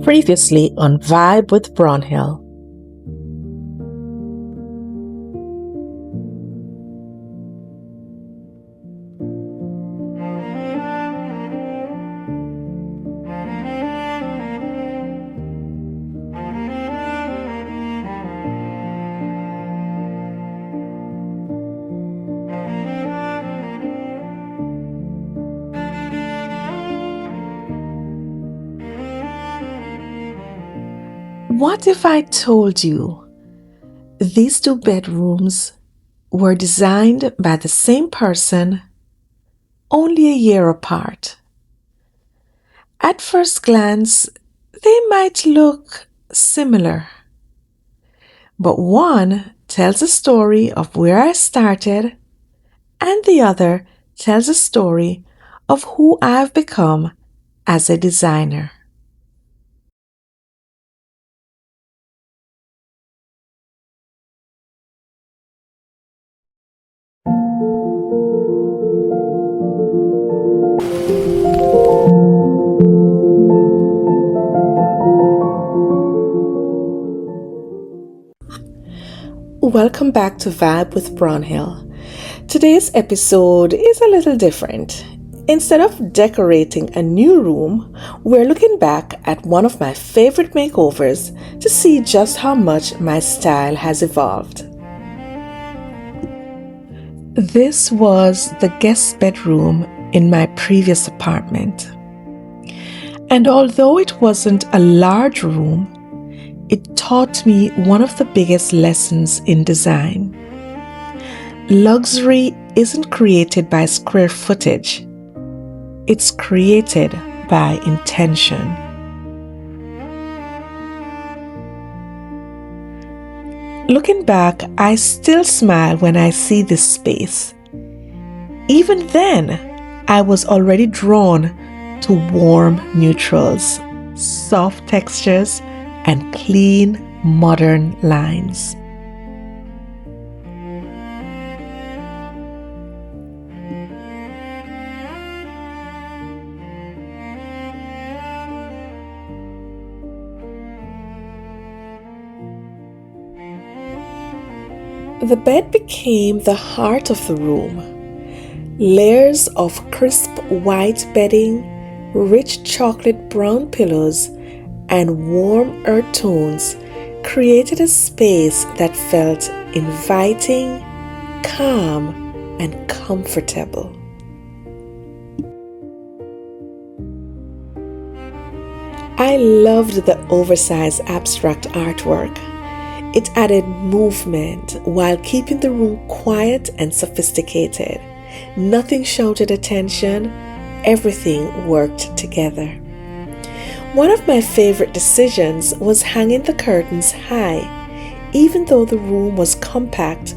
Previously on Vibe with Bronhil. What if I told you these two bedrooms were designed by the same person, only a year apart? At first glance, they might look similar, but one tells a story of where I started, and the other tells a story of who I've become as a designer. Welcome back to Vibe with Bronhil. Today's episode is a little different. Instead of decorating a new room, we're looking back at one of my favorite makeovers to see just how much my style has evolved. This was the guest bedroom in my previous apartment. And although it wasn't a large room, it taught me one of the biggest lessons in design. Luxury isn't created by square footage. It's created by intention. Looking back, I still smile when I see this space. Even then, I was already drawn to warm neutrals, soft textures, and clean, modern lines. The bed became the heart of the room. Layers of crisp white bedding, rich chocolate brown pillows, and warm earth tones created a space that felt inviting, calm, and comfortable. I loved the oversized abstract artwork. It added movement while keeping the room quiet and sophisticated. Nothing shouted attention, everything worked together. One of my favorite decisions was hanging the curtains high. Even though the room was compact,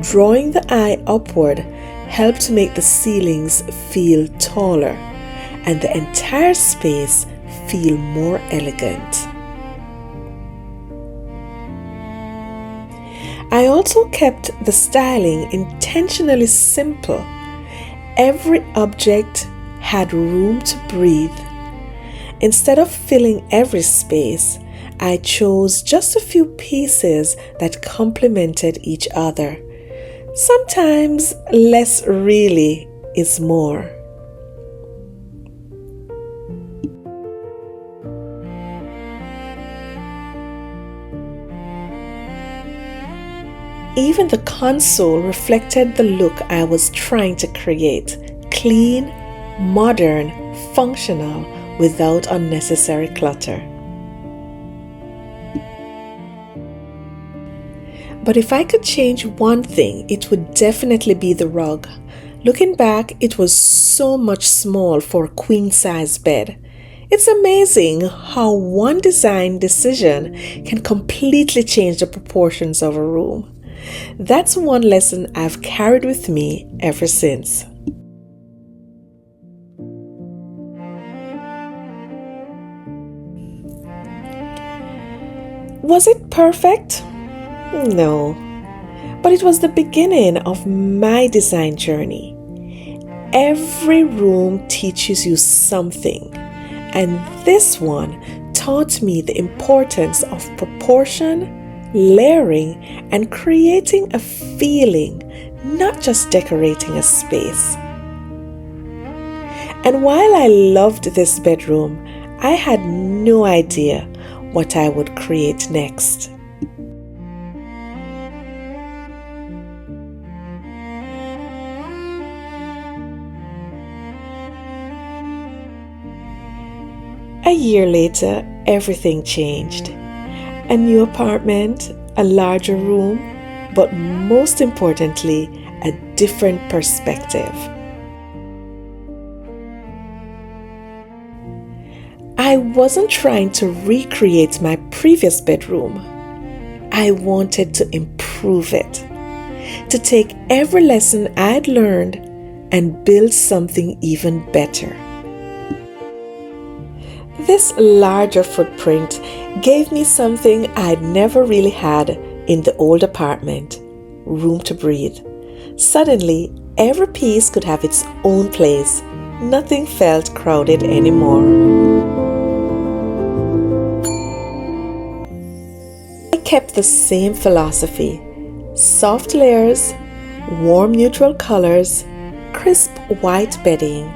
drawing the eye upward helped to make the ceilings feel taller and the entire space feel more elegant. I also kept the styling intentionally simple. Every object had room to breathe. Instead of filling every space, I chose just a few pieces that complemented each other. Sometimes less really is more. Even the console reflected the look I was trying to create: clean, modern, functional, without unnecessary clutter. But if I could change one thing, it would definitely be the rug. Looking back, it was so much small for a queen-size bed. It's amazing how one design decision can completely change the proportions of a room. That's one lesson I've carried with me ever since. Was it perfect? No, but it was the beginning of my design journey. Every room teaches you something, and this one taught me the importance of proportion, layering, and creating a feeling, not just decorating a space. And while I loved this bedroom, I had no idea what I would create next. A year later, everything changed. A new apartment, a larger room, but most importantly, a different perspective. I wasn't trying to recreate my previous bedroom. I wanted to improve it, to take every lesson I'd learned and build something even better. This larger footprint gave me something I'd never really had in the old apartment: room to breathe. Suddenly, every piece could have its own place. Nothing felt crowded anymore. I kept the same philosophy: soft layers, warm neutral colors, crisp white bedding,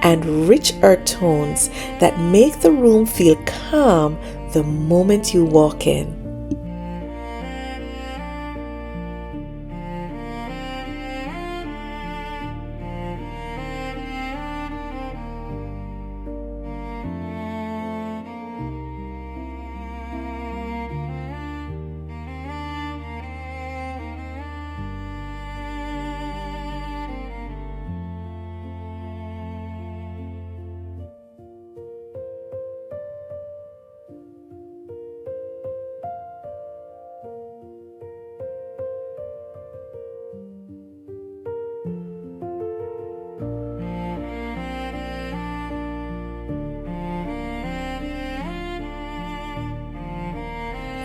and rich earth tones that make the room feel calm the moment you walk in.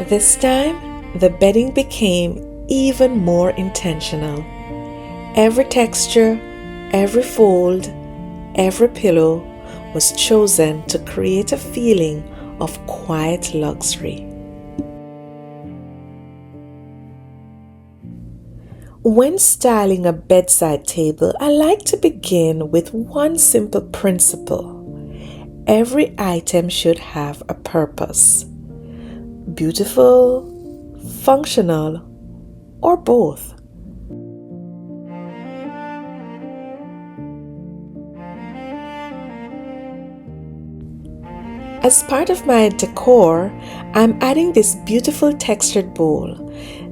This time, the bedding became even more intentional. Every texture, every fold, every pillow was chosen to create a feeling of quiet luxury. When styling a bedside table, I like to begin with one simple principle: every item should have a purpose. Beautiful, functional, or both. As part of my decor, I'm adding this beautiful textured bowl.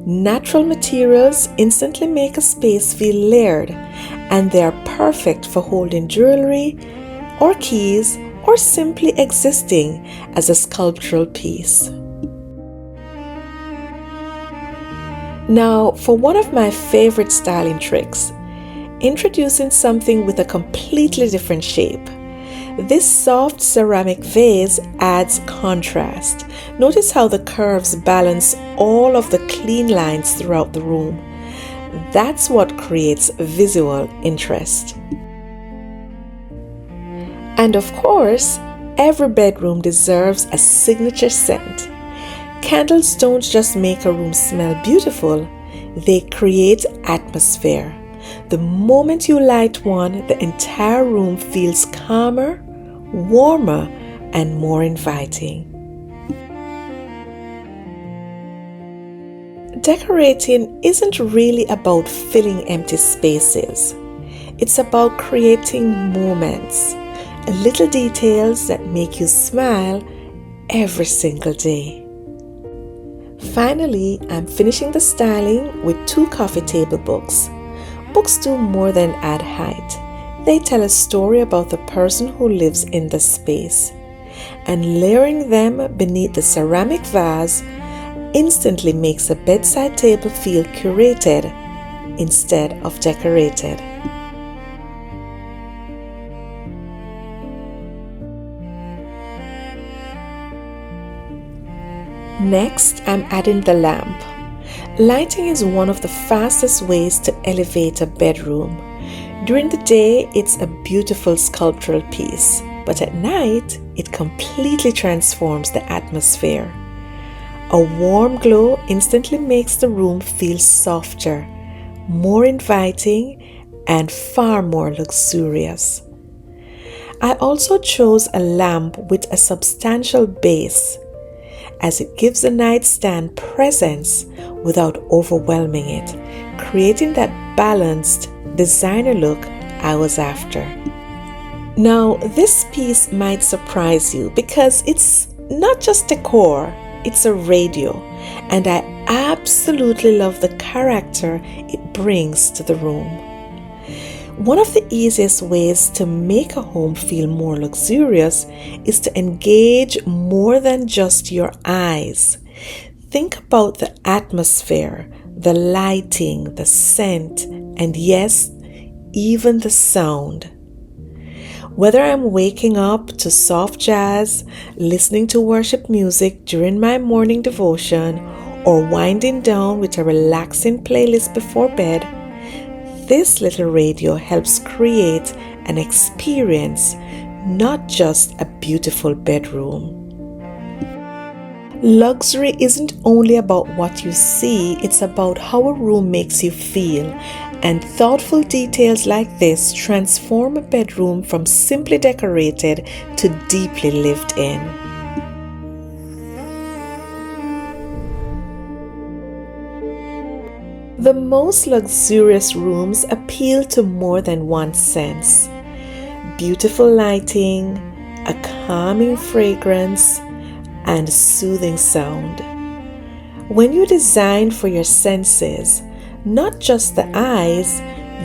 Natural materials instantly make a space feel layered, and they are perfect for holding jewelry or keys, or simply existing as a sculptural piece. Now, for one of my favorite styling tricks, introducing something with a completely different shape. This soft ceramic vase adds contrast. Notice how the curves balance all of the clean lines throughout the room. That's what creates visual interest. And of course, every bedroom deserves a signature scent. Candles don't just make a room smell beautiful, they create atmosphere. The moment you light one, the entire room feels calmer, warmer, and more inviting. Decorating isn't really about filling empty spaces. It's about creating moments, little details that make you smile every single day. Finally, I'm finishing the styling with 2 coffee table books. Books do more than add height. They tell a story about the person who lives in the space. And layering them beneath the ceramic vase instantly makes a bedside table feel curated instead of decorated. Next, I'm adding the lamp. Lighting is one of the fastest ways to elevate a bedroom. During the day, it's a beautiful sculptural piece. but at night, it completely transforms the atmosphere. A warm glow instantly makes the room feel softer, more inviting, and far more luxurious. I also chose a lamp with a substantial base, as it gives the nightstand presence without overwhelming it, creating that balanced designer look I was after. Now, this piece might surprise you because it's not just decor, it's a radio, and I absolutely love the character it brings to the room. One of the easiest ways to make a home feel more luxurious is to engage more than just your eyes. Think about the atmosphere, the lighting, the scent, and yes, even the sound. Whether I'm waking up to soft jazz, listening to worship music during my morning devotion, or winding down with a relaxing playlist before bed, this little radio helps create an experience, not just a beautiful bedroom. Luxury isn't only about what you see, it's about how a room makes you feel, and thoughtful details like this transform a bedroom from simply decorated to deeply lived in. The most luxurious rooms appeal to more than one sense. Beautiful lighting, a calming fragrance, and soothing sound. When you design for your senses, not just the eyes,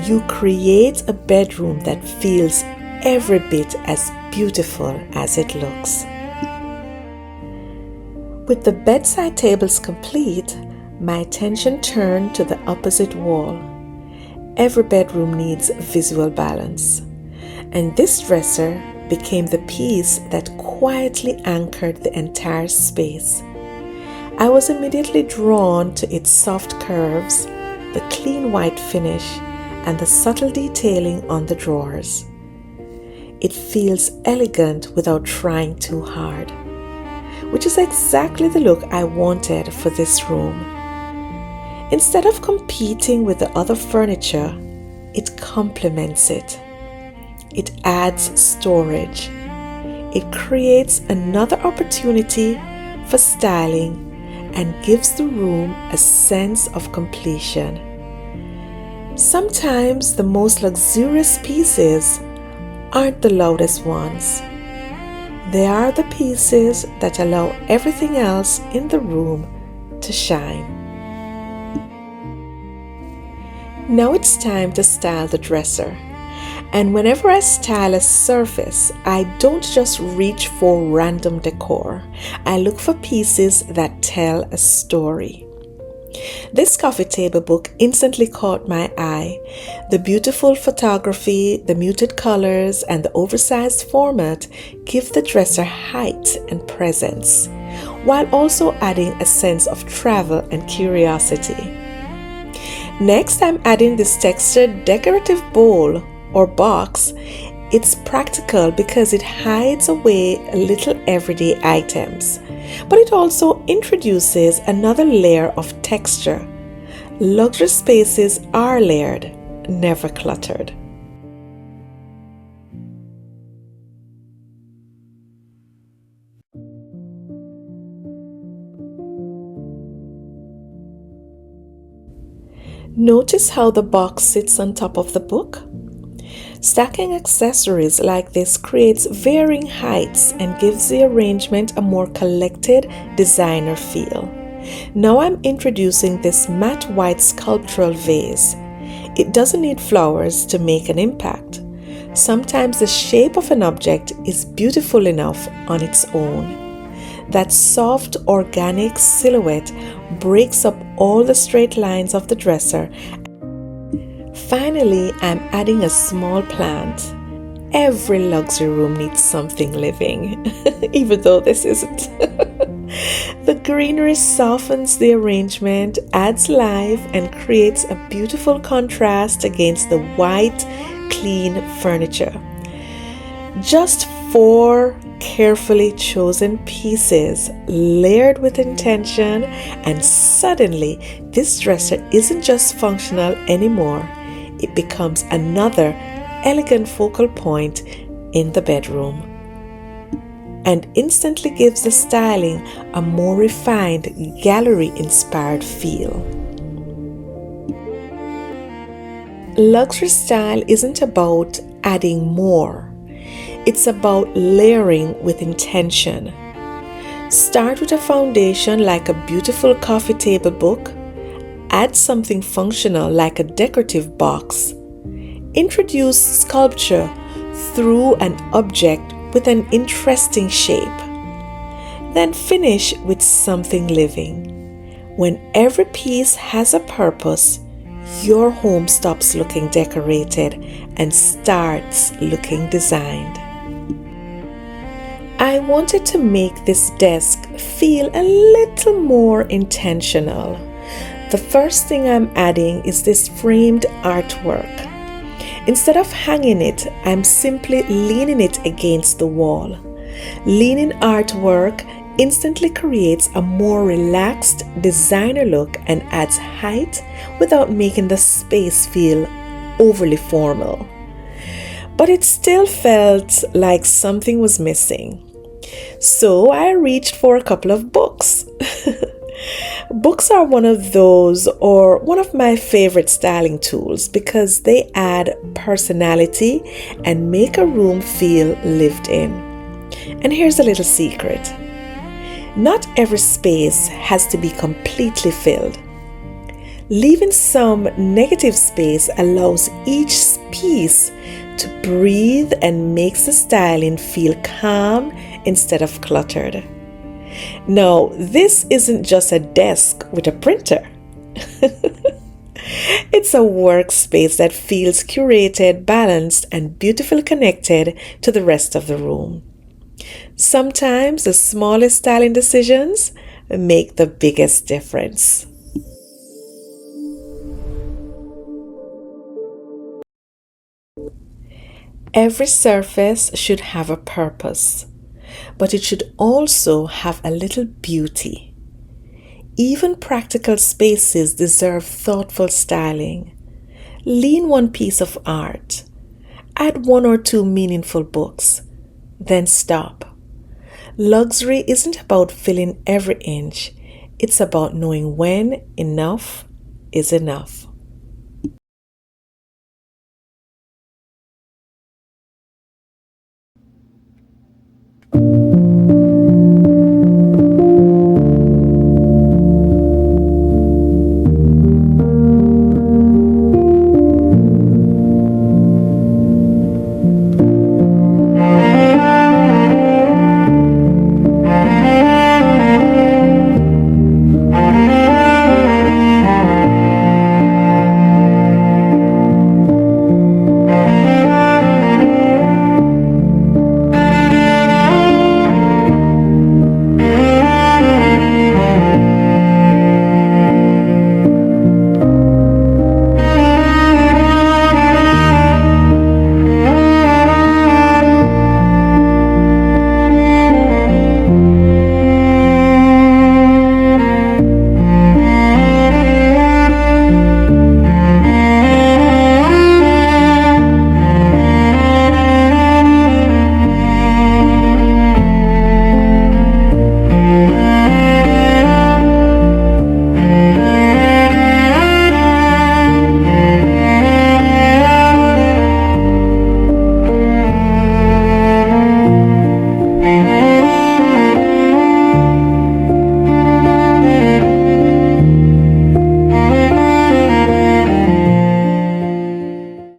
you create a bedroom that feels every bit as beautiful as it looks. With the bedside tables complete, my attention turned to the opposite wall. Every bedroom needs visual balance, and this dresser became the piece that quietly anchored the entire space. I was immediately drawn to its soft curves, the clean white finish, and the subtle detailing on the drawers. It feels elegant without trying too hard, which is exactly the look I wanted for this room. Instead of competing with the other furniture, it complements it. It adds storage. It creates another opportunity for styling and gives the room a sense of completion. Sometimes the most luxurious pieces aren't the loudest ones. They are the pieces that allow everything else in the room to shine. Now it's time to style the dresser. And whenever I style a surface, I don't just reach for random decor. I look for pieces that tell a story. This coffee table book instantly caught my eye. The beautiful photography, the muted colors, and the oversized format give the dresser height and presence, while also adding a sense of travel and curiosity. Next, I'm adding this textured decorative bowl or box. It's practical because it hides away little everyday items, but it also introduces another layer of texture. Luxury spaces are layered, never cluttered. Notice how the box sits on top of the book? Stacking accessories like this creates varying heights and gives the arrangement a more collected designer feel. Now I'm introducing this matte white sculptural vase. It doesn't need flowers to make an impact. Sometimes the shape of an object is beautiful enough on its own. That soft, organic silhouette breaks up all the straight lines of the dresser. Finally, I'm adding a small plant. Every luxury room needs something living, even though this isn't. The greenery softens the arrangement, adds life, and creates a beautiful contrast against the white, clean furniture. Just 4 carefully chosen pieces layered with intention, and suddenly this dresser isn't just functional anymore. It becomes another elegant focal point in the bedroom and instantly gives the styling a more refined, gallery-inspired feel. Luxury style isn't about adding more. It's about layering with intention. Start with a foundation like a beautiful coffee table book. Add something functional like a decorative box. Introduce sculpture through an object with an interesting shape. Then finish with something living. When every piece has a purpose, your home stops looking decorated and starts looking designed. I wanted to make this desk feel a little more intentional. The first thing I'm adding is this framed artwork. Instead of hanging it, I'm simply leaning it against the wall. Leaning artwork instantly creates a more relaxed designer look and adds height without making the space feel overly formal. But it still felt like something was missing. So I reached for a couple of books. Books are one of my favorite styling tools because they add personality and make a room feel lived in. And here's a little secret. Not every space has to be completely filled. Leaving some negative space allows each piece to breathe and makes the styling feel calm instead of cluttered. Now, this isn't just a desk with a printer. It's a workspace that feels curated, balanced, and beautifully connected to the rest of the room. Sometimes the smallest styling decisions make the biggest difference. Every surface should have a purpose, but it should also have a little beauty. Even practical spaces deserve thoughtful styling. Lean one piece of art. Add 1 or 2 meaningful books. Then stop. Luxury isn't about filling every inch. It's about knowing when enough is enough.